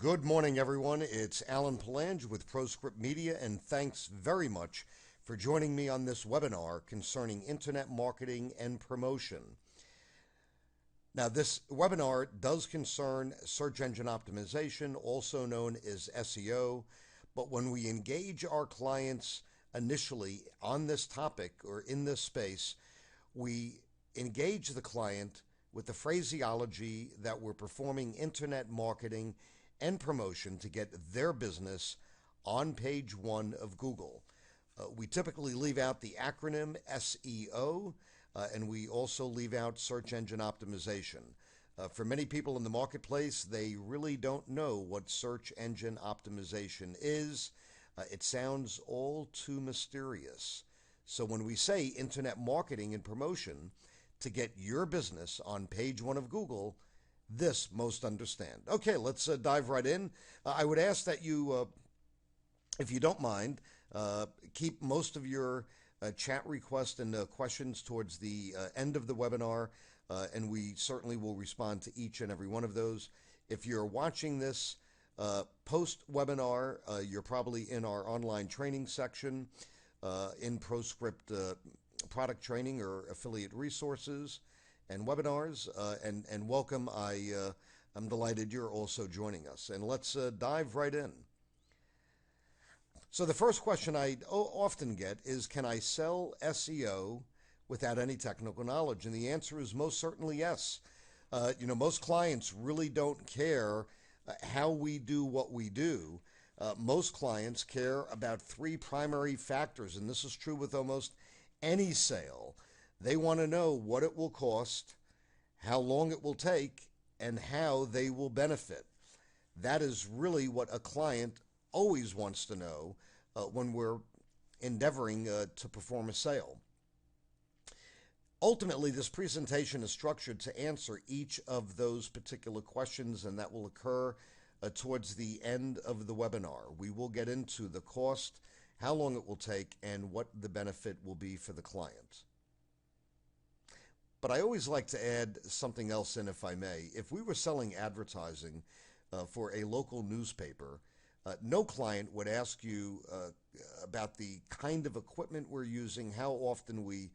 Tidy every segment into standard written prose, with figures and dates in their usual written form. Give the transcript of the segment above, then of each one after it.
Good morning, everyone. It's Alan Palange with ProScript Media, and thanks very much for joining me on this webinar concerning internet marketing and promotion. Now, this webinar does concern search engine optimization, also known as SEO, but when we engage our clients initially on this topic or in this space, we engage the client with the phraseology that we're performing internet marketing and promotion to get their business on page one of Google. We typically leave out the acronym SEO, and we also leave out search engine optimization. For many people in the marketplace, they really don't know what search engine optimization is. It sounds all too mysterious. So when we say internet marketing and promotion to get your business on page one of Google, this most understand. Okay, let's dive right in. I would ask that you, if you don't mind, keep most of your chat requests and questions towards the end of the webinar, and we certainly will respond to each and every one of those. If you're watching this post-webinar, you're probably in our online training section in ProScript product training or affiliate resources and webinars, and welcome. I'm delighted you're also joining us. And let's dive right in. So the first question I often get is, can I sell SEO without any technical knowledge? And the answer is most certainly yes. Most clients really don't care how we do what we do. Most clients care about three primary factors, and this is true with almost any sale. They want to know what it will cost, how long it will take, and how they will benefit. That is really what a client always wants to know when we're endeavoring to perform a sale. Ultimately, this presentation is structured to answer each of those particular questions, and that will occur towards the end of the webinar. We will get into the cost, how long it will take, and what the benefit will be for the client. But I always like to add something else in, if I may. If we were selling advertising for a local newspaper, no client would ask you about the kind of equipment we're using, how often we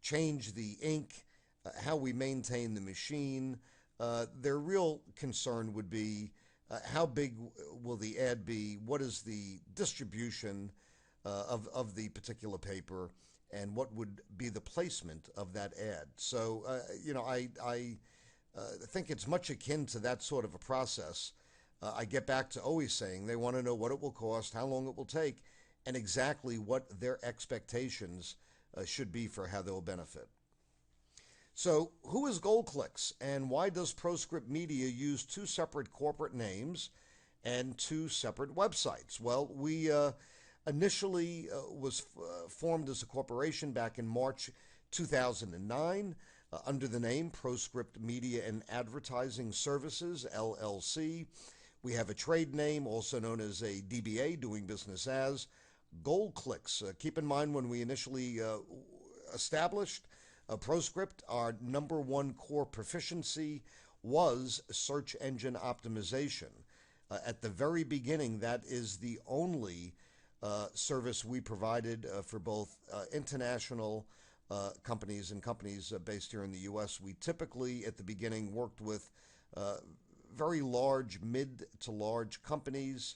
change the ink, how we maintain the machine. Their real concern would be how big will the ad be, what is the distribution of the particular paper, and what would be the placement of that ad. So, I think it's much akin to that sort of a process. I get back to always saying they want to know what it will cost, how long it will take, and exactly what their expectations should be for how they'll benefit. So, who is GoldClicks, and why does ProScript Media use two separate corporate names and two separate websites? Well, we initially was formed as a corporation back in March 2009 under the name ProScript Media and Advertising Services, LLC. We have a trade name, also known as a DBA, doing business as GoldClicks. Keep in mind, when we initially established ProScript, our number one core proficiency was search engine optimization. At the very beginning, that is the only service we provided for both international companies and companies based here in the U.S. We typically, at the beginning, worked with very large, mid to large companies,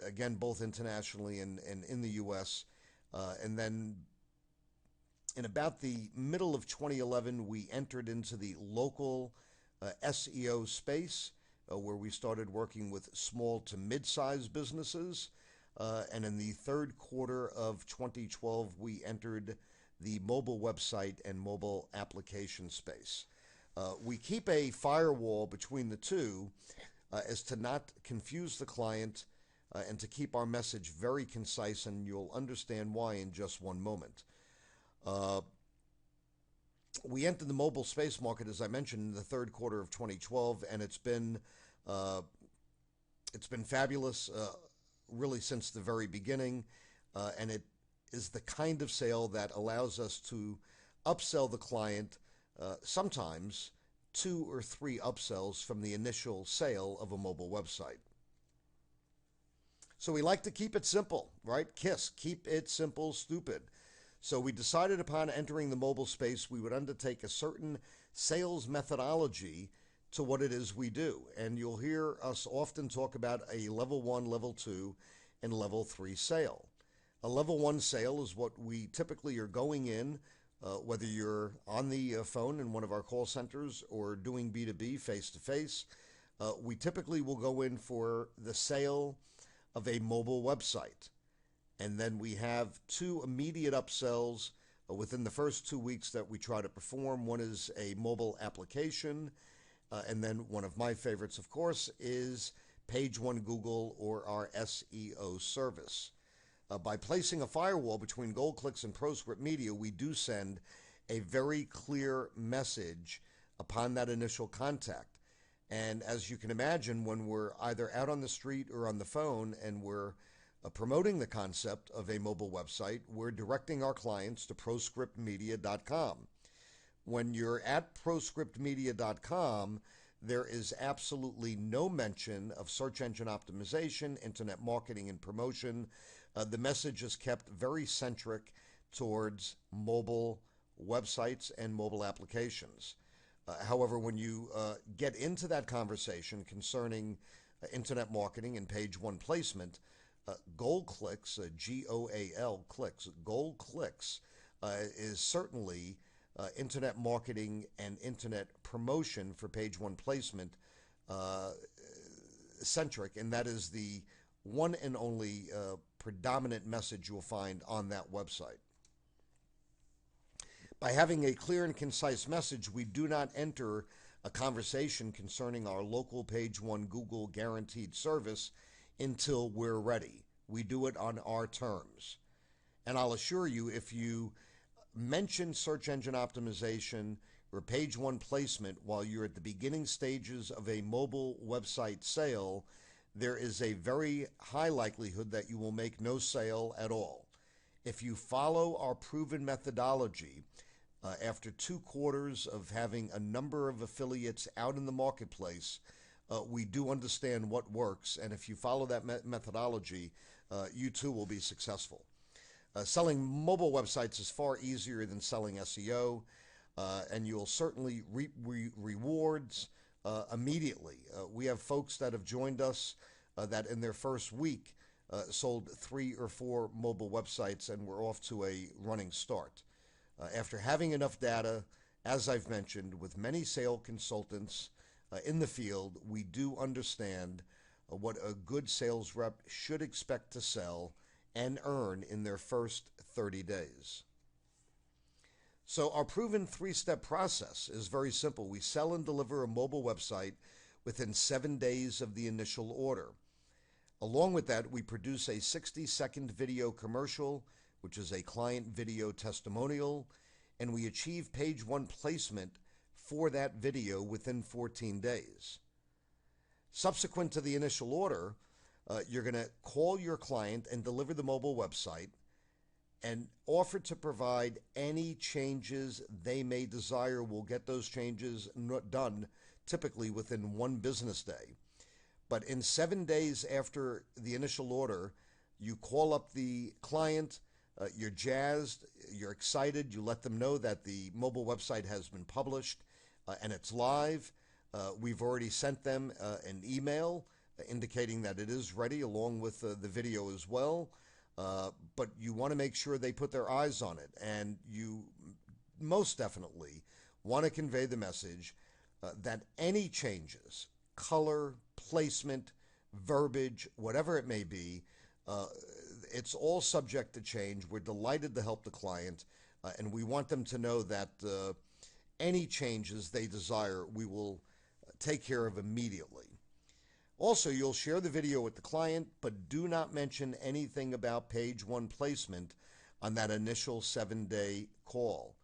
again, both internationally and in the U.S. And then in about the middle of 2011, we entered into the local SEO space, where we started working with small to mid-sized businesses. And in the third quarter of 2012, we entered the mobile website and mobile application space. We keep a firewall between the two as to not confuse the client and to keep our message very concise, and you'll understand why in just one moment. We entered the mobile space market, as I mentioned, in the third quarter of 2012, and it's been fabulous. Really since the very beginning, and it is the kind of sale that allows us to upsell the client, sometimes 2 or 3 upsells from the initial sale of a mobile website. So we like to keep it simple, right? KISS, keep it simple, stupid. So we decided upon entering the mobile space, we would undertake a certain sales methodology to what it is we do. And you'll hear us often talk about a level 1, level 2, and level 3 sale. A level 1 sale is what we typically are going in, whether you're on the phone in one of our call centers or doing B2B face-to-face. We typically will go in for the sale of a mobile website. And then we have 2 immediate upsells within the first 2 weeks that we try to perform. One is a mobile application, and then one of my favorites, of course, is Page One Google, or our SEO service. By placing a firewall between GoldClicks and ProScript Media, we do send a very clear message upon that initial contact. And as you can imagine, when we're either out on the street or on the phone and we're promoting the concept of a mobile website, we're directing our clients to proscriptmedia.com. When you're at proscriptmedia.com, there is absolutely no mention of search engine optimization, internet marketing, and promotion. The message is kept very centric towards mobile websites and mobile applications. However, when you get into that conversation concerning internet marketing and page one placement, GoldClicks, G-O-A-L, clicks, GoldClicks is certainly internet marketing and internet promotion for page one placement centric, and that is the one and only predominant message you'll find on that website. By having a clear and concise message, we do not enter a conversation concerning our local page one Google guaranteed service until we're ready. We do it on our terms. And I'll assure you, if you mention search engine optimization or page one placement while you're at the beginning stages of a mobile website sale, there is a very high likelihood that you will make no sale at all. If you follow our proven methodology, after 2 quarters of having a number of affiliates out in the marketplace, we do understand what works, and if you follow that methodology, you too will be successful. Selling mobile websites is far easier than selling SEO, and you'll certainly reap rewards immediately. We have folks that have joined us that in their first week sold 3 or 4 mobile websites, and we're off to a running start. After having enough data, as I've mentioned, with many sale consultants in the field, we do understand what a good sales rep should expect to sell and earn in their first 30 days. So our proven 3-step process is very simple. We sell and deliver a mobile website within 7 days of the initial order. Along with that, we produce a 60-second video commercial, which is a client video testimonial, and we achieve page one placement for that video within 14 days. Subsequent to the initial order, you're going to call your client and deliver the mobile website and offer to provide any changes they may desire. We'll get those changes done typically within 1 business day. But in 7 days after the initial order, you call up the client, you're jazzed, you're excited, you let them know that the mobile website has been published and it's live. We've already sent them an email indicating that it is ready along with the video as well. But you want to make sure they put their eyes on it, and you most definitely want to convey the message that any changes, color, placement, verbiage, whatever it may be, it's all subject to change. We're delighted to help the client, and we want them to know that any changes they desire, we will take care of immediately. Also, you'll share the video with the client, but do not mention anything about page one placement on that initial 7-day call.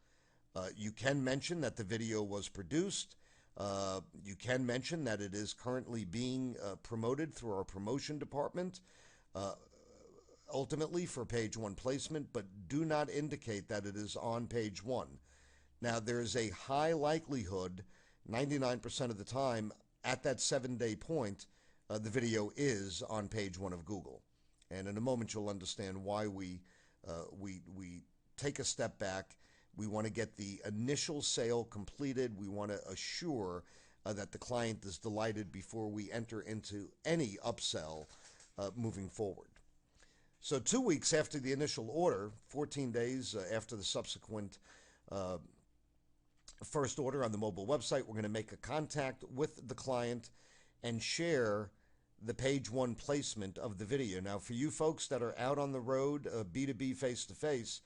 You can mention that the video was produced. You can mention that it is currently being promoted through our promotion department, ultimately for page one placement, but do not indicate that it is on page one. Now, there is a high likelihood, 99% of the time, at that 7-day point, the video is on page one of Google. And in a moment, you'll understand why we take a step back. We want to get the initial sale completed. We want to assure that the client is delighted before we enter into any upsell moving forward. So 2 weeks after the initial order, 14 days after the subsequent first order on the mobile website, we're going to make a contact with the client and share the page one placement of the video. Now, for you folks that are out on the road, B2B face-to-face,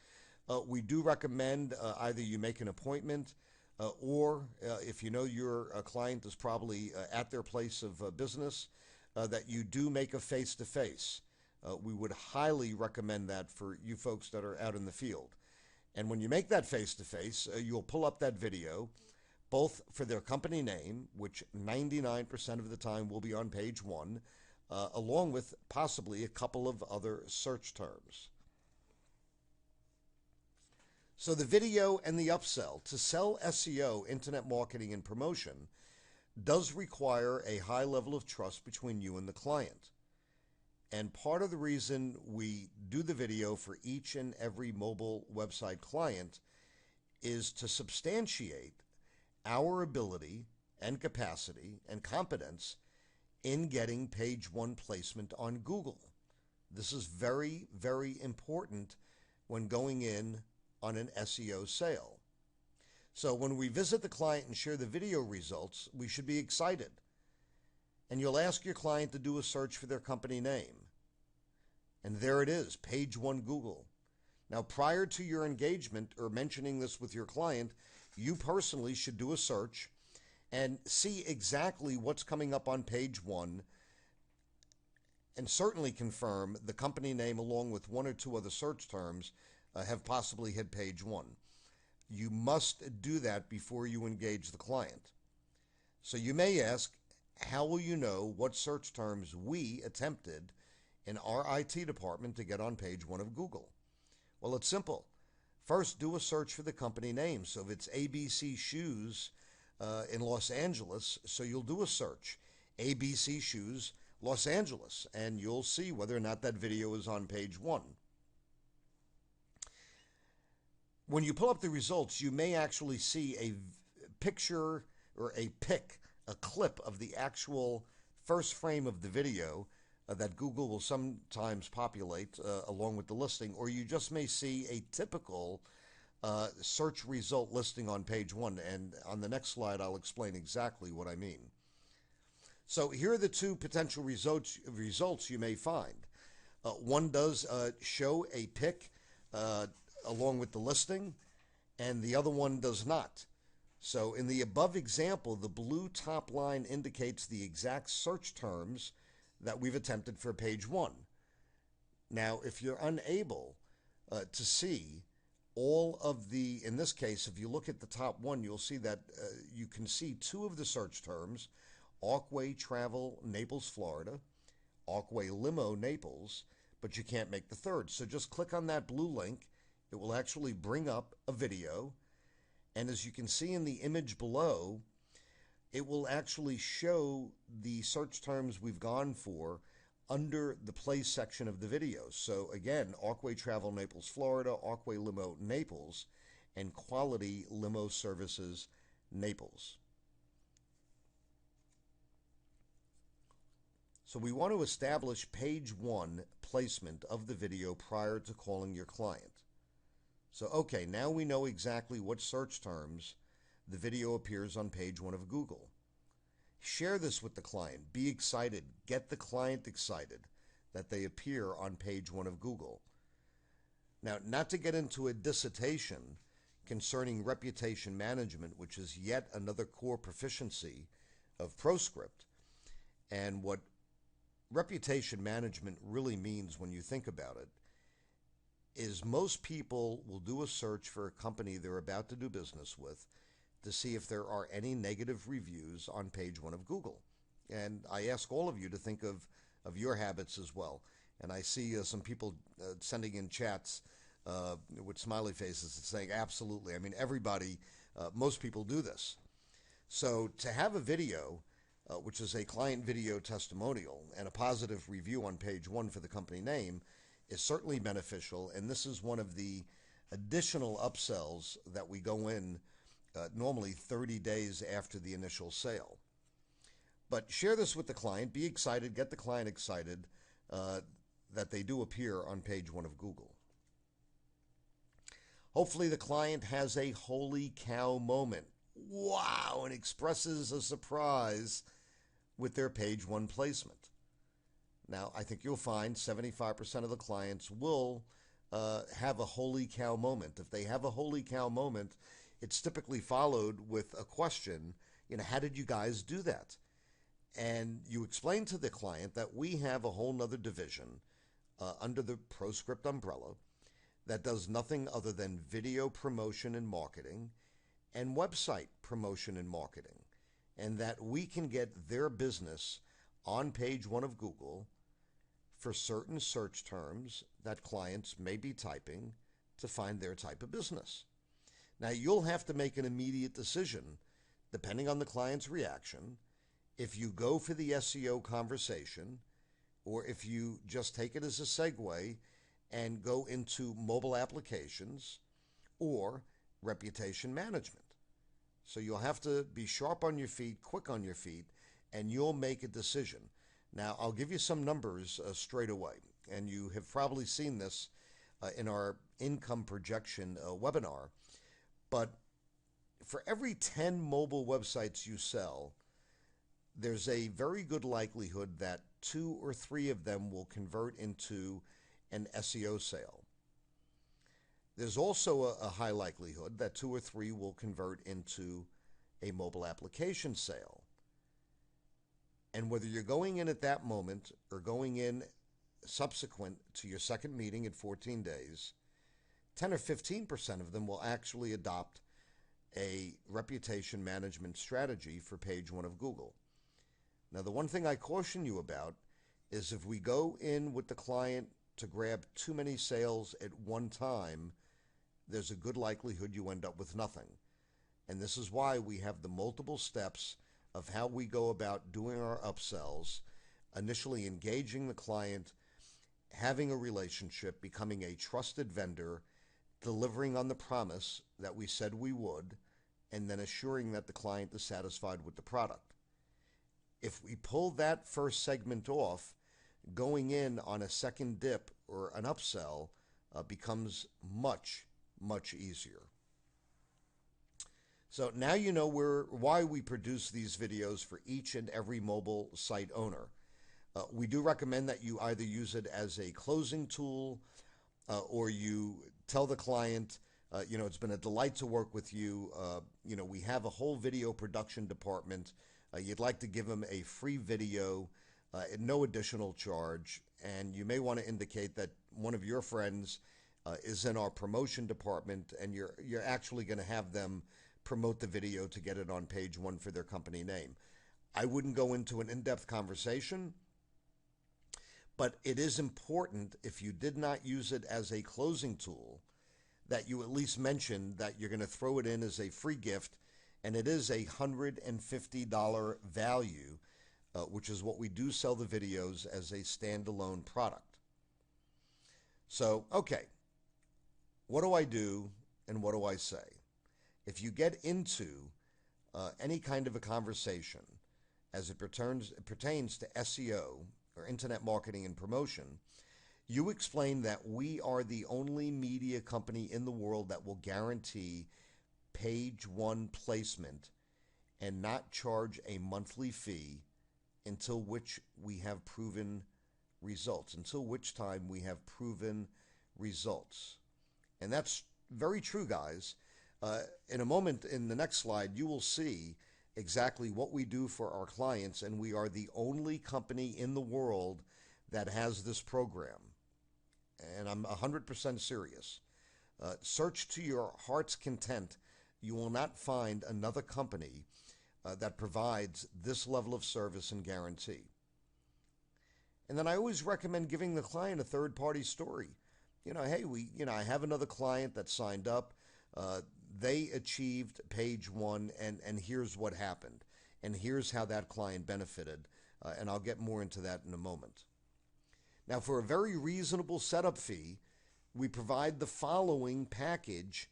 we do recommend either you make an appointment or if you know your client is probably at their place of business, that you do make a face-to-face. We would highly recommend that for you folks that are out in the field. And when you make that face-to-face, you'll pull up that video, both for their company name, which 99% of the time will be on page one, along with possibly a couple of other search terms. So the video and the upsell to sell SEO, internet marketing and promotion, does require a high level of trust between you and the client. And part of the reason we do the video for each and every mobile website client is to substantiate our ability and capacity and competence in getting page one placement on Google. This is very, very important when going in on an SEO sale. So when we visit the client and share the video results, we should be excited. And you'll ask your client to do a search for their company name. And there it is, page one Google. Now, prior to your engagement or mentioning this with your client, you personally should do a search and see exactly what's coming up on page one, and certainly confirm the company name along with one or two other search terms have possibly hit page one. You must do that before you engage the client. So you may ask, how will you know what search terms we attempted in our IT department to get on page one of Google? Well, it's simple. First, do a search for the company name. So if it's ABC Shoes in Los Angeles, so you'll do a search, ABC Shoes, Los Angeles, and you'll see whether or not that video is on page one. When you pull up the results, you may actually see a picture or a clip of the actual first frame of the video that Google will sometimes populate along with the listing, or you just may see a typical search result listing on page one. And on the next slide, I'll explain exactly what I mean. So here are the two potential results you may find. One does show a pic along with the listing, and the other one does not. So in the above example, the blue top line indicates the exact search terms that we've attempted for page one. Now, if you're unable to see all of the, in this case, if you look at the top one, you'll see that you can see two of the search terms, Arkway Travel, Naples, Florida, Arkway Limo, Naples, but you can't make the third. So just click on that blue link. It will actually bring up a video. And as you can see in the image below, it will actually show the search terms we've gone for under the play section of the video. So again, Arkway Travel, Naples, Florida, Arkway Limo, Naples, and Quality Limo Services, Naples. So we want to establish page one placement of the video prior to calling your client. So, okay, now we know exactly what search terms the video appears on page one of Google. Share this with the client. Be excited. Get the client excited that they appear on page one of Google. Now, not to get into a dissertation concerning reputation management, which is yet another core proficiency of ProScript, and what reputation management really means when you think about it, is most people will do a search for a company they're about to do business with to see if there are any negative reviews on page one of Google. And I ask all of you to think of your habits as well. And I see some people sending in chats with smiley faces and saying, absolutely. I mean, everybody, most people do this. So to have a video which is a client video testimonial, and a positive review on page one for the company name is certainly beneficial, and this is one of the additional upsells that we go in normally 30 days after the initial sale. But share this with the client, be excited, get the client excited that they do appear on page one of Google. Hopefully the client has a holy cow moment. Wow, and expresses a surprise with their page one placement. Now, I think you'll find 75% of the clients will have a holy cow moment. If they have a holy cow moment, it's typically followed with a question, how did you guys do that? And you explain to the client that we have a whole nother division under the ProScript umbrella that does nothing other than video promotion and marketing and website promotion and marketing, and that we can get their business on page one of Google for certain search terms that clients may be typing to find their type of business. Now, you'll have to make an immediate decision, depending on the client's reaction, if you go for the SEO conversation or if you just take it as a segue and go into mobile applications or reputation management. So you'll have to be sharp on your feet, quick on your feet, and you'll make a decision. Now, I'll give you some numbers straight away, and you have probably seen this in our income projection webinar, but for every 10 mobile websites you sell, there's a very good likelihood that 2 or 3 of them will convert into an SEO sale. There's also a high likelihood that 2 or 3 will convert into a mobile application sale. And whether you're going in at that moment or going in subsequent to your second meeting in 14 days, 10 or 15% of them will actually adopt a reputation management strategy for page one of Google. Now, the one thing I caution you about is if we go in with the client to grab too many sales at one time, there's a good likelihood you end up with nothing. And this is why we have the multiple steps of how we go about doing our upsells, initially engaging the client, having a relationship, becoming a trusted vendor, delivering on the promise that we said we would, and then assuring that the client is satisfied with the product. If we pull that first segment off, going in on a second dip or an upsell becomes much, much easier. So now you know why we produce these videos for each and every mobile site owner. We do recommend that you either use it as a closing tool or you tell the client, it's been a delight to work with you. We have a whole video production department. You'd like to give them a free video at no additional charge, and you may want to indicate that one of your friends is in our promotion department, and you're actually going to have them promote the video to get it on page one for their company name. I wouldn't go into an in-depth conversation, but it is important, if you did not use it as a closing tool, that you at least mention that you're going to throw it in as a free gift, and it is a $150 value, which is what we do sell the videos as a standalone product. So, okay, what do I do and what do I say? If you get into any kind of a conversation as it pertains to SEO or internet marketing and promotion, you explain that we are the only media company in the world that will guarantee page one placement and not charge a monthly fee until which we have proven results, until which time we have proven results. And that's very true, guys. In a moment, in the next slide, you will see exactly what we do for our clients, and we are the only company in the world that has this program. And I'm 100% serious. Search to your heart's content. You will not find another company that provides this level of service and guarantee. And then I always recommend giving the client a third-party story. Hey, I have another client that signed up. They achieved page one, and here's what happened. and here's how that client benefited, and I'll get more into that in a moment. Now, for a very reasonable setup fee, we provide the following package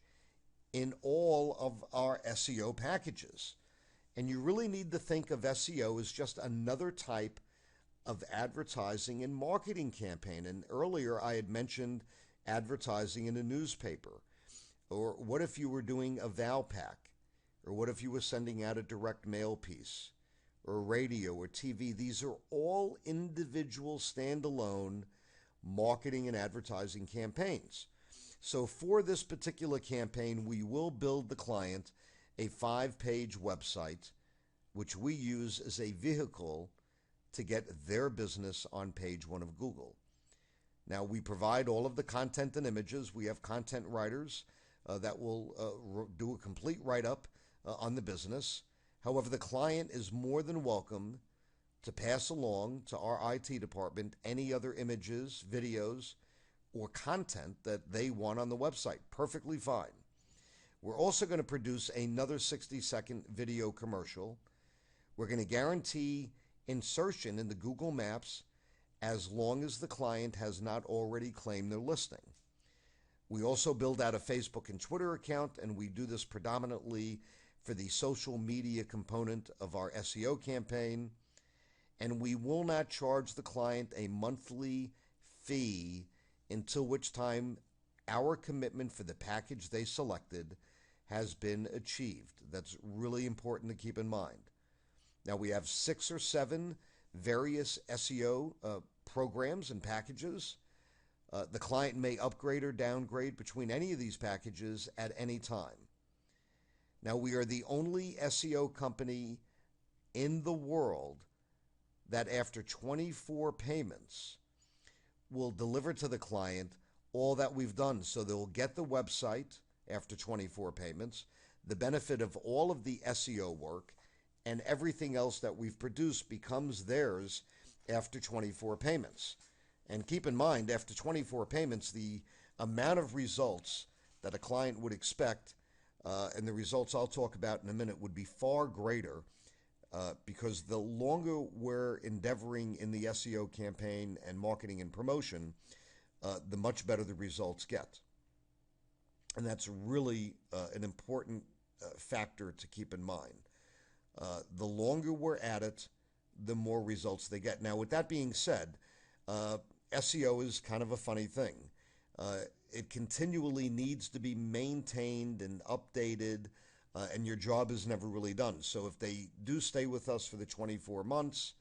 in all of our SEO packages. And you really need to think of SEO as just another type of advertising and marketing campaign. And earlier I had mentioned advertising in a newspaper. Or what if you were doing a Val pack? Or what if you were sending out a direct mail piece? Or radio or TV? These are all individual standalone marketing and advertising campaigns. So for this particular campaign, we will build the client a 5-page website, which we use as a vehicle to get their business on page 1 of Google. Now, we provide all of the content and images. We have content writers that will do a complete write-up on the business. However, the client is more than welcome to pass along to our IT department any other images, videos, or content that they want on the website. Perfectly fine. We're also going to produce another 60-second video commercial. We're going to guarantee insertion in the Google Maps as long as the client has not already claimed their listing. We also build out a Facebook and Twitter account, and we do this predominantly for the social media component of our SEO campaign. And we will not charge the client a monthly fee until which time our commitment for the package they selected has been achieved. That's really important to keep in mind. Now, we have 6 or 7 various SEO programs and packages. The client may upgrade or downgrade between any of these packages at any time. Now, we are the only SEO company in the world that after 24 payments will deliver to the client all that we've done. So they'll get the website after 24 payments, the benefit of all of the SEO work, and everything else that we've produced becomes theirs after 24 payments. And keep in mind, after 24 payments, the amount of results that a client would expect, and the results I'll talk about in a minute, would be far greater because the longer we're endeavoring in the SEO campaign and marketing and promotion, the much better the results get. And that's really an important factor to keep in mind. The longer we're at it, the more results they get. Now, with that being said, SEO is kind of a funny thing. It continually needs to be maintained and updated, and your job is never really done. So if they do stay with us for the 24 months,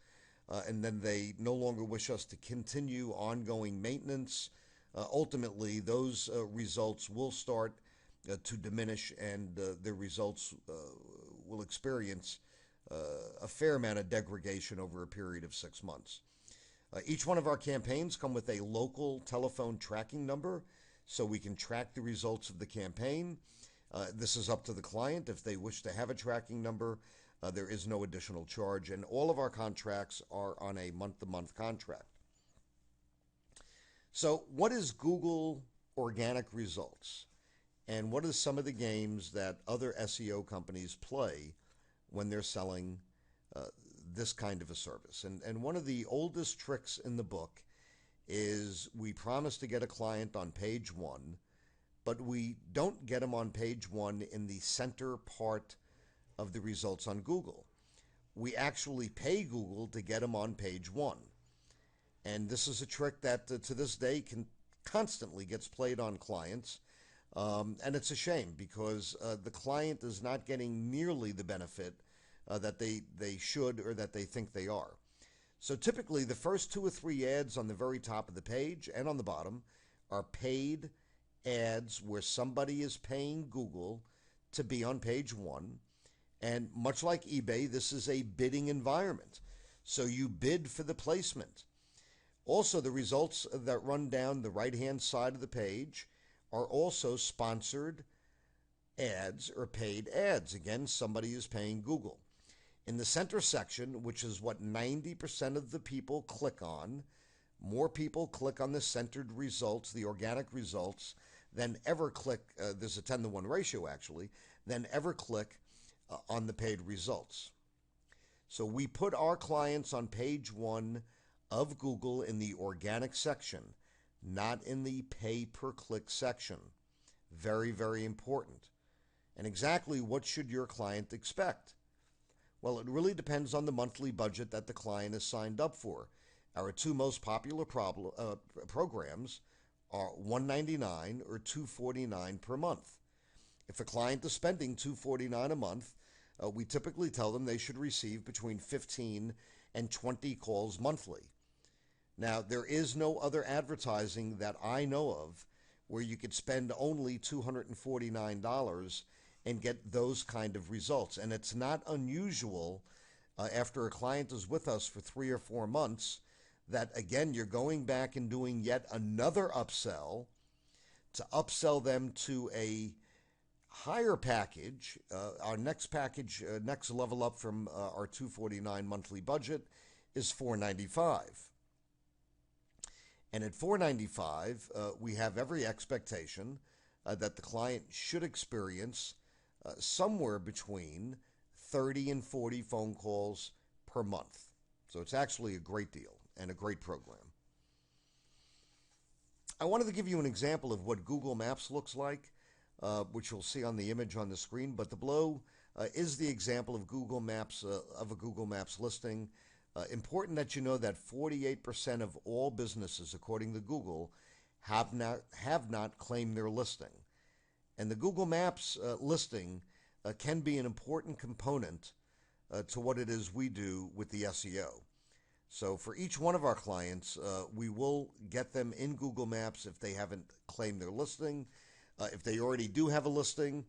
and then they no longer wish us to continue ongoing maintenance, ultimately those results will start to diminish, and their results will experience a fair amount of degradation over a period of 6 months. Each one of our campaigns come with a local telephone tracking number, so we can track the results of the campaign. This is up to the client. If they wish to have a tracking number, there is no additional charge, and all of our contracts are on a month-to-month contract. So what is Google Organic Results? And what are some of the games that other SEO companies play when they're selling this kind of a service? And one of the oldest tricks in the book is we promise to get a client on page 1, but we don't get them on page 1 in the center part of the results on Google. We actually pay Google to get them on page 1. And this is a trick that to this day constantly gets played on clients. And it's a shame because the client is not getting nearly the benefit that they should or that they think they are. So typically the first 2 or 3 ads on the very top of the page and on the bottom are paid ads where somebody is paying Google to be on page 1. And much like eBay, this is a bidding environment. So you bid for the placement. Also, the results that run down the right-hand side of the page are also sponsored ads or paid ads. Again, somebody is paying Google. In the center section, which is what 90% of the people click on, more people click on the centered results, the organic results, than ever click, there's a 10-to-1 ratio actually, than ever click on the paid results. So we put our clients on page one of Google in the organic section, not in the pay-per-click section. Very, very important. And exactly what should your client expect? Well, it really depends on the monthly budget that the client is signed up for. Our two most popular programs are $199 or $249 per month. If a client is spending $249 a month, we typically tell them they should receive between 15 and 20 calls monthly. Now, there is no other advertising that I know of where you could spend only $249 and get those kind of results. And it's not unusual after a client is with us for 3 or 4 months that, again, you're going back and doing yet another upsell to upsell them to a higher package. Our next package, next level up from our $249 monthly budget is $495. And at $495, we have every expectation that the client should experience somewhere between 30 and 40 phone calls per month. So it's actually a great deal and a great program. I wanted to give you an example of what Google Maps looks like, which you'll see on the image on the screen, but the below is the example of Google Maps, of a Google Maps listing. Important that you know that 48% of all businesses, according to Google, have not claimed their listing. And the Google Maps listing can be an important component to what it is we do with the SEO. So for each one of our clients, we will get them in Google Maps if they haven't claimed their listing. If they already do have a listing,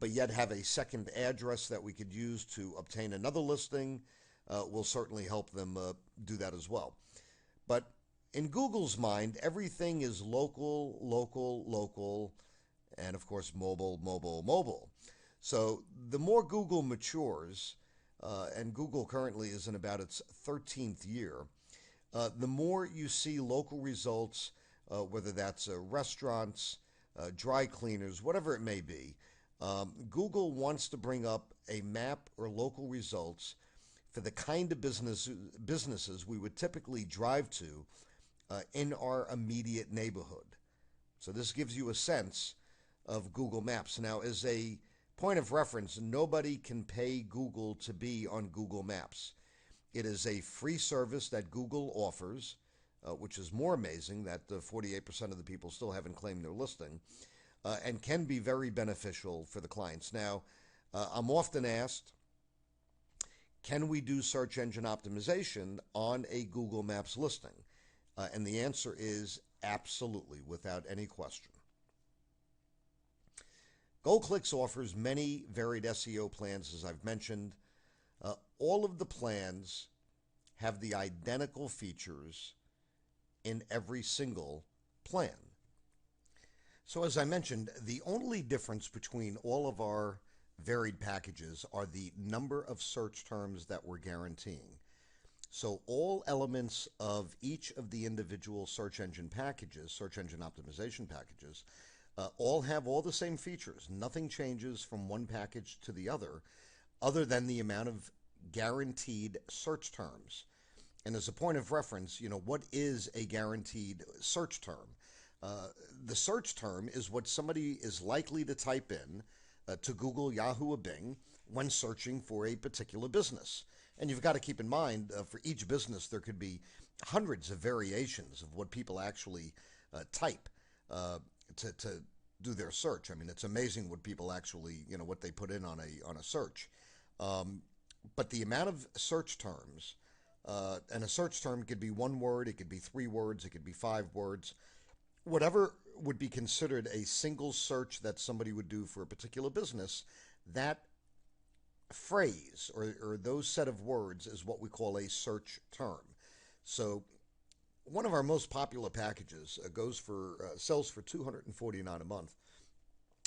but yet have a second address that we could use to obtain another listing, we'll certainly help them do that as well. But in Google's mind, everything is local, local, local, and of course mobile, mobile, mobile. So the more Google matures, and Google currently is in about its 13th year, the more you see local results, whether that's restaurants, dry cleaners, whatever it may be. Google wants to bring up a map or local results for the kind of businesses we would typically drive to in our immediate neighborhood. So this gives you a sense of Google Maps. Now, as a point of reference, nobody can pay Google to be on Google Maps. It is a free service that Google offers, which is more amazing that 48% of the people still haven't claimed their listing, and can be very beneficial for the clients. Now, I'm often asked, can we do search engine optimization on a Google Maps listing? And the answer is absolutely, without any question. GoClicks offers many varied SEO plans, as I've mentioned. All of the plans have the identical features in every single plan. So as I mentioned, the only difference between all of our varied packages are the number of search terms that we're guaranteeing. So all elements of each of the individual search engine packages, search engine optimization packages, all have all the same features. Nothing changes from one package to the other than the amount of guaranteed search terms. And as a point of reference, what is a guaranteed search term? The search term is what somebody is likely to type in to Google, Yahoo, or Bing when searching for a particular business. And you've got to keep in mind, for each business, there could be hundreds of variations of what people actually type to do their search. I mean, it's amazing what people actually, what they put in on a search. But the amount of search terms, and a search term could be one word, it could be 3 words, it could be 5 words, whatever would be considered a single search that somebody would do for a particular business, that phrase or those set of words is what we call a search term. So one of our most popular packages sells for $249 a month.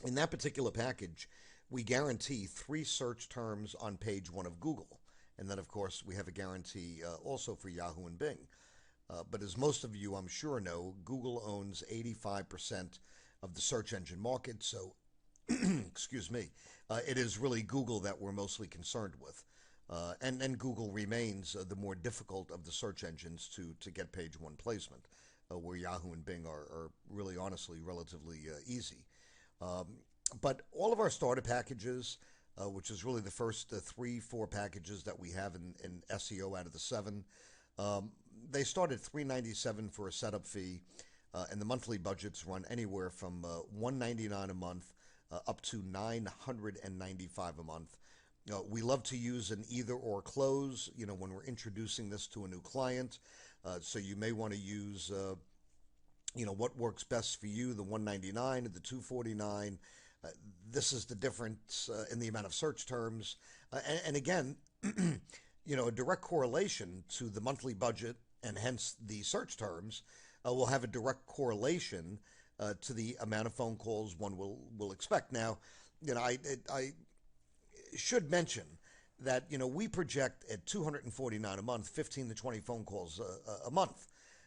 In that particular package, we guarantee 3 search terms on page 1 of Google. And then, of course, we have a guarantee also for Yahoo and Bing. But as most of you, I'm sure, know, Google owns 85% of the search engine market. So, excuse me, it is really Google that we're mostly concerned with. And Google remains the more difficult of the search engines to get page one placement, where Yahoo and Bing are really honestly relatively easy. Um, but all of our starter packages, which is really the first three, four packages that we have in SEO out of the seven, um, they start at $397 for a setup fee, and the monthly budgets run anywhere from $199 a month up to $995 a month. We love to use an either or close, when we're introducing this to a new client. So you may want to use, what works best for you, the 199 or the 249. This is the difference in the amount of search terms. And again, a direct correlation to the monthly budget and hence the search terms will have a direct correlation to the amount of phone calls one will expect. Now, I should mention that we project at 249 a month, 15 to 20 phone calls a month.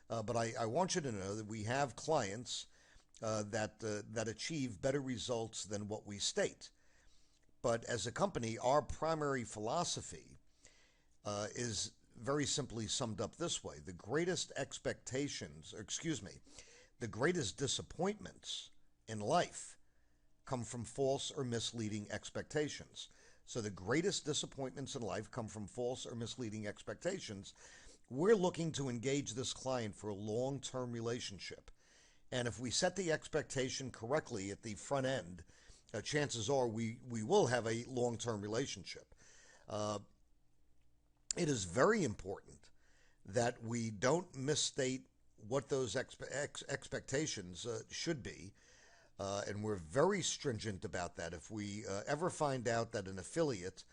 But I want you to know that we have clients that achieve better results than what we state. But as a company, our primary philosophy is very simply summed up this way: the greatest the greatest disappointments in life come from false or misleading expectations. So the greatest disappointments in life come from false or misleading expectations. We're looking to engage this client for a long-term relationship. And if we set the expectation correctly at the front end, chances are we will have a long-term relationship. It is very important that we don't misstate what those expectations should be. And we're very stringent about that. If we ever find out that an affiliate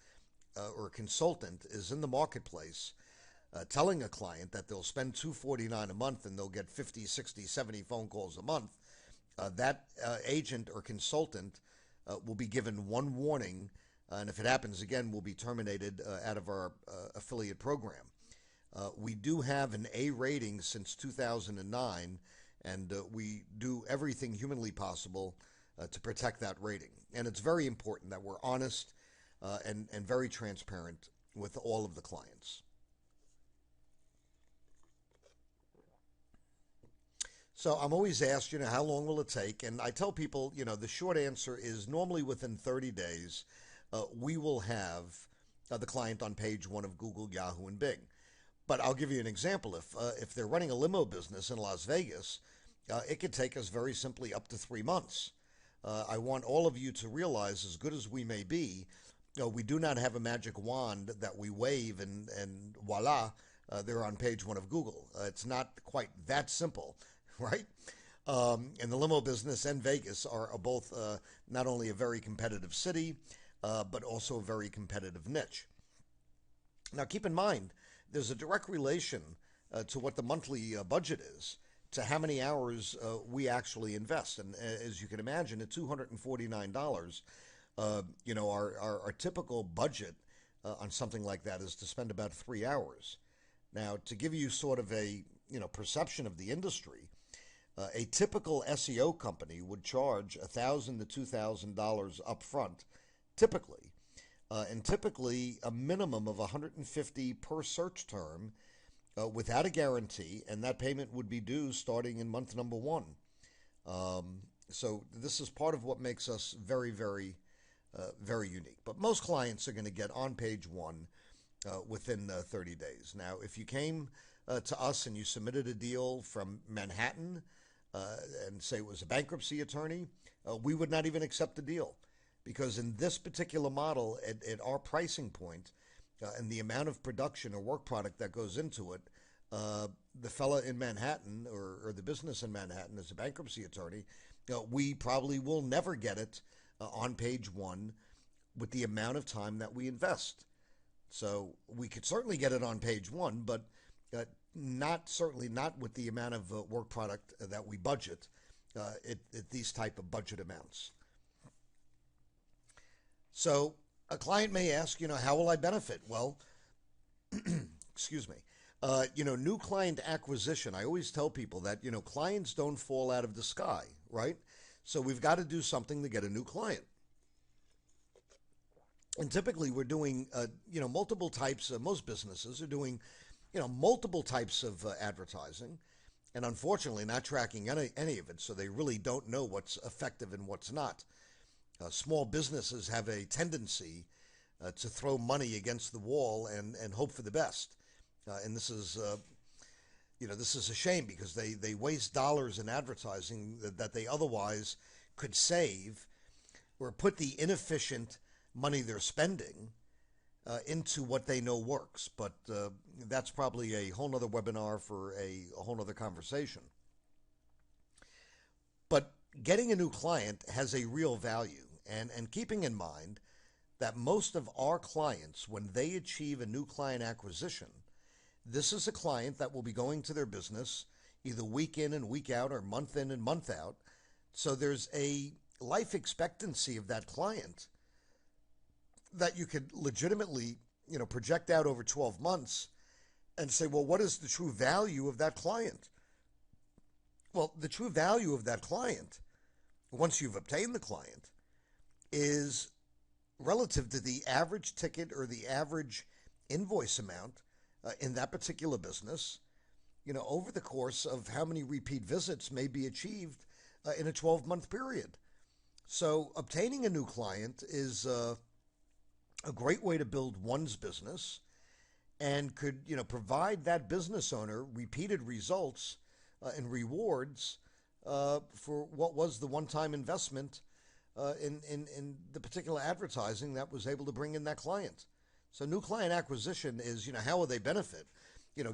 or a consultant is in the marketplace telling a client that they'll spend $249 a month and they'll get 50, 60, 70 phone calls a month, that agent or consultant will be given one warning, and if it happens again, will be terminated out of our affiliate program. We do have an A rating since 2009, and we do everything humanly possible to protect that rating. And it's very important that we're honest and very transparent with all of the clients. So I'm always asked, how long will it take? And I tell people, the short answer is normally within 30 days, we will have the client on page one of Google, Yahoo, and Bing. But I'll give you an example. If they're running a limo business in Las Vegas, it could take us very simply up to 3 months. I want all of you to realize, as good as we may be, we do not have a magic wand that we wave and voila, they're on page one of Google. It's not quite that simple, right? And the limo business and Vegas are both not only a very competitive city, but also a very competitive niche. Now, keep in mind, there's a direct relation to what the monthly budget is to how many hours we actually invest. And as you can imagine, at $249, our typical budget on something like that is to spend about 3 hours. Now, to give you sort of a perception of the industry, a typical SEO company would charge $1,000 to $2,000 up front, typically. And typically a minimum of $150 per search term without a guarantee, and that payment would be due starting in month number one. So this is part of what makes us very, very, very unique. But most clients are going to get on page one within 30 days. Now, if you came to us and you submitted a deal from Manhattan and say it was a bankruptcy attorney, we would not even accept the deal. Because in this particular model, at our pricing point and the amount of production or work product that goes into it, the fella in Manhattan or the business in Manhattan as a bankruptcy attorney, we probably will never get it on page one with the amount of time that we invest. So we could certainly get it on page one, but certainly not with the amount of work product that we budget at these type of budget amounts. So a client may ask, how will I benefit? Well, excuse me. New client acquisition. I always tell people that, clients don't fall out of the sky, right? So we've got to do something to get a new client. And typically we're doing, multiple types. Most businesses are doing, multiple types of advertising, and unfortunately not tracking any of it, so they really don't know what's effective and what's not. Small businesses have a tendency to throw money against the wall and hope for the best. And this is a shame because they waste dollars in advertising that they otherwise could save or put the inefficient money they're spending into what they know works. But that's probably a whole nother webinar for a whole nother conversation. But getting a new client has a real value, and keeping in mind that most of our clients, when they achieve a new client acquisition, this is a client that will be going to their business either week in and week out or month in and month out. So there's a life expectancy of that client that you could legitimately, project out over 12 months and say, well, what is the true value of that client? Well, the true value of that client, once you've obtained the client, is relative to the average ticket or the average invoice amount in that particular business, over the course of how many repeat visits may be achieved in a 12-month period. So obtaining a new client is a great way to build one's business and could, provide that business owner repeated results and rewards for what was the one-time investment in the particular advertising that was able to bring in that client. So new client acquisition is, how will they benefit?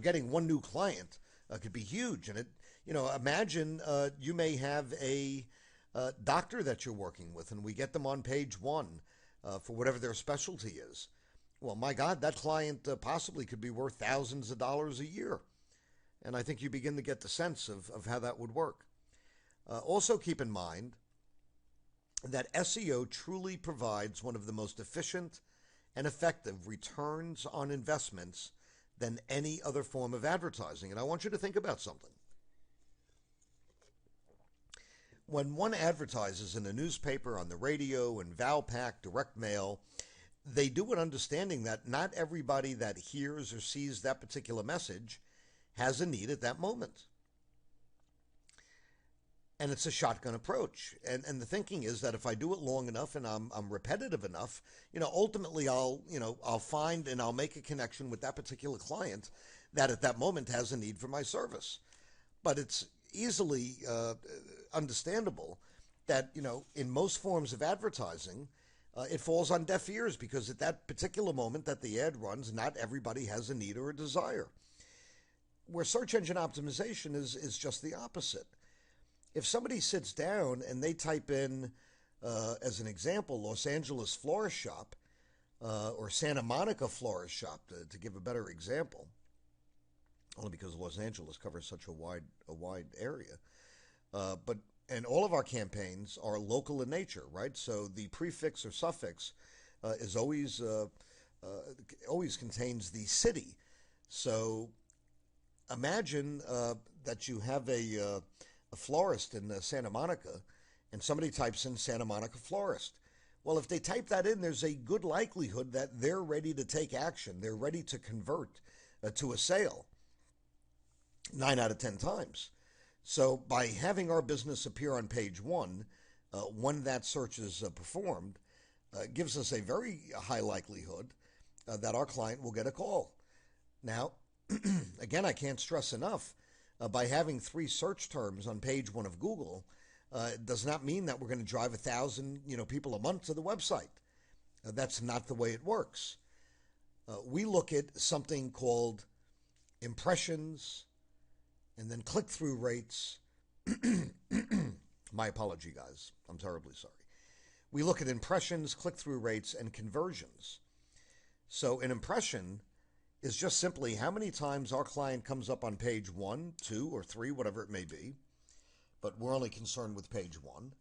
Getting one new client could be huge. And imagine you may have a doctor that you're working with, and we get them on page one for whatever their specialty is. Well, my God, that client possibly could be worth thousands of dollars a year. And I think you begin to get the sense of how that would work. Also keep in mind that SEO truly provides one of the most efficient and effective returns on investments than any other form of advertising. And I want you to think about something. When one advertises in a newspaper, on the radio, in Valpak, direct mail, they do it understanding that not everybody that hears or sees that particular message has a need at that moment. And it's a shotgun approach. And the thinking is that if I do it long enough and I'm repetitive enough, ultimately I'll find and I'll make a connection with that particular client that at that moment has a need for my service. But it's easily understandable that, in most forms of advertising, it falls on deaf ears because at that particular moment that the ad runs, not everybody has a need or a desire. Where search engine optimization is just the opposite. If somebody sits down and they type in, as an example, Los Angeles florist shop or Santa Monica florist shop, to give a better example, only because Los Angeles covers such a wide area, and all of our campaigns are local in nature, right? So the prefix or suffix is always contains the city. So imagine that you have a florist in Santa Monica, and somebody types in Santa Monica florist. Well, if they type that in, there's a good likelihood that they're ready to take action. They're ready to convert to a sale 9 out of 10 times. So by having our business appear on page one, when that search is performed, gives us a very high likelihood that our client will get a call. Now, again, I can't stress enough, by having 3 search terms on page one of Google, it does not mean that we're going to drive 1,000 people a month to the website. That's not the way it works. We look at something called impressions and then click-through rates. My apology, guys. I'm terribly sorry. We look at impressions, click-through rates, and conversions. So an impression is just simply how many times our client comes up on page 1, 2, or 3, whatever it may be, but we're only concerned with page 1.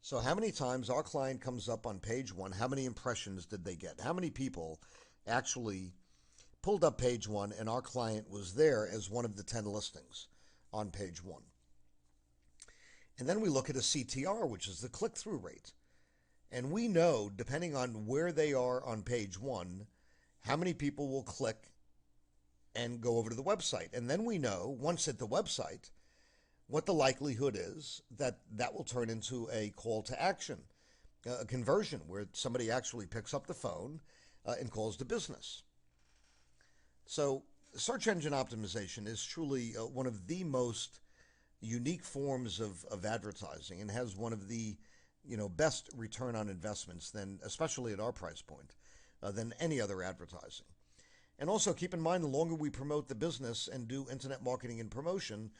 So how many times our client comes up on page 1, how many impressions did they get? How many people actually pulled up page 1 and our client was there as one of the 10 listings on page 1? And then we look at a CTR, which is the click-through rate. And we know, depending on where they are on page one, how many people will click and go over to the website. And then we know, once at the website, what the likelihood is that that will turn into a call to action, a conversion where somebody actually picks up the phone and calls the business. So search engine optimization is truly one of the most unique forms of advertising and has one of the best return on investments than, especially at our price point, than any other advertising. And also keep in mind, the longer we promote the business and do internet marketing and promotion,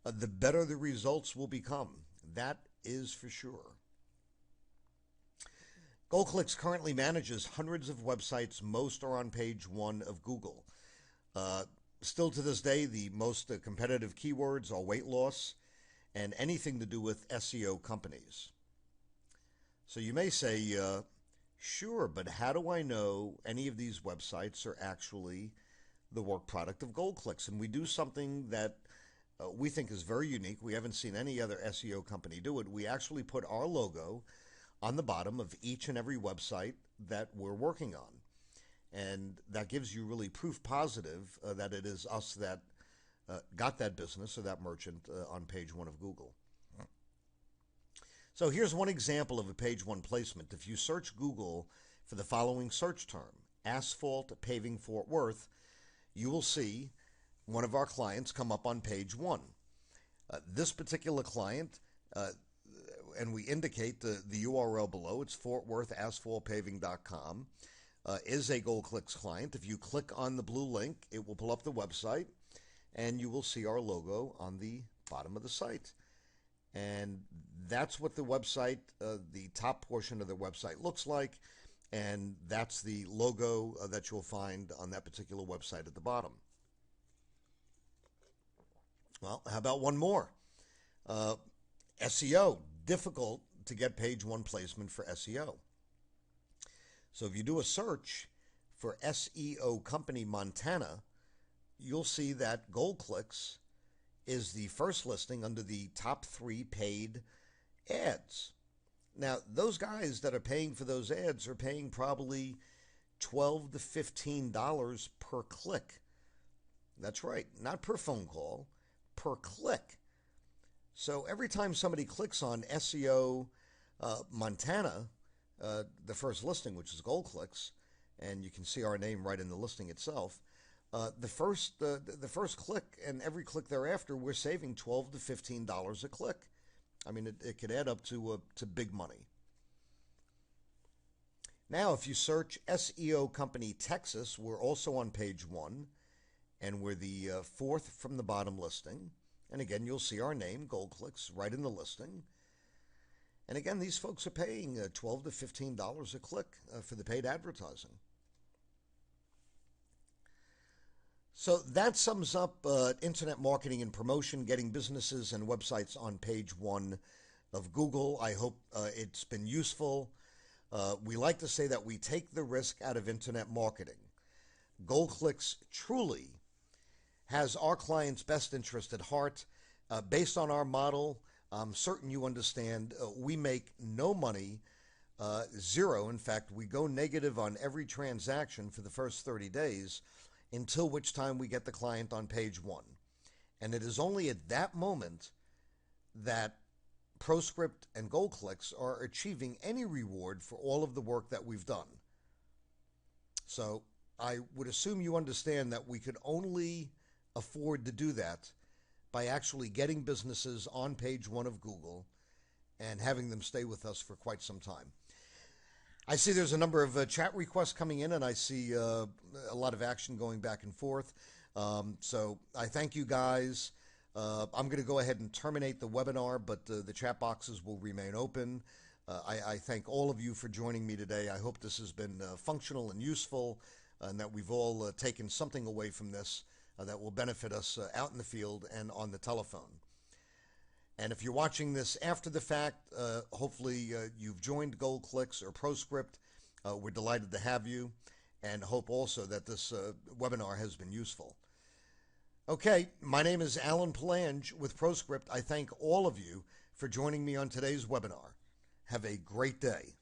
the better the results will become. That is for sure. GoldClicks currently manages hundreds of websites. Most are on page one of Google. Still to this day, the most competitive keywords are weight loss and anything to do with SEO companies. So you may say, sure, but how do I know any of these websites are actually the work product of GoldClicks? And we do something that we think is very unique. We haven't seen any other SEO company do it. We actually put our logo on the bottom of each and every website that we're working on. And that gives you really proof positive that it is us that got that business or that merchant on page one of Google. So here's one example of a page one placement. If you search Google for the following search term, asphalt paving Fort Worth, you will see one of our clients come up on page one. This particular client, and we indicate the URL below, it's fortworthasphaltpaving.com, is a GoldClicks client. If you click on the blue link, it will pull up the website, and you will see our logo on the bottom of the site. And that's what the website, the top portion of the website looks like, and that's the logo that you'll find on that particular website at the bottom. Well, how about one more? SEO, difficult to get page one placement for SEO. So if you do a search for SEO company Montana, you'll see that GoldClicks is the first listing under the top 3 paid ads. Now, those guys that are paying for those ads are paying probably $12 to $15 per click. That's right, not per phone call, per click. So every time somebody clicks on SEO Montana, the first listing, which is GoldClicks, and you can see our name right in the listing itself, the first click and every click thereafter, we're saving $12 to $15 a click. I mean, it could add up to big money. Now, if you search SEO company Texas, we're also on page one, and we're the 4th from the bottom listing. And again, you'll see our name, GoldClicks, right in the listing. And again, these folks are paying $12 to $15 a click for the paid advertising. So that sums up internet marketing and promotion, getting businesses and websites on page one of Google. I hope it's been useful. We like to say that we take the risk out of internet marketing. GoldClicks truly has our clients' best interest at heart. Based on our model, I'm certain you understand, we make no money, zero. In fact, we go negative on every transaction for the first 30 days, until which time we get the client on page one. And it is only at that moment that ProScript and GoldClicks are achieving any reward for all of the work that we've done. So I would assume you understand that we could only afford to do that by actually getting businesses on page one of Google and having them stay with us for quite some time. I see there's a number of chat requests coming in, and I see a lot of action going back and forth. So I thank you guys. I'm going to go ahead and terminate the webinar, but the chat boxes will remain open. I thank all of you for joining me today. I hope this has been functional and useful, and that we've all taken something away from this that will benefit us out in the field and on the telephone. And if you're watching this after the fact, hopefully you've joined GoldClicks or ProScript. We're delighted to have you, and hope also that this webinar has been useful. Okay, my name is Alan Palange with ProScript. I thank all of you for joining me on today's webinar. Have a great day.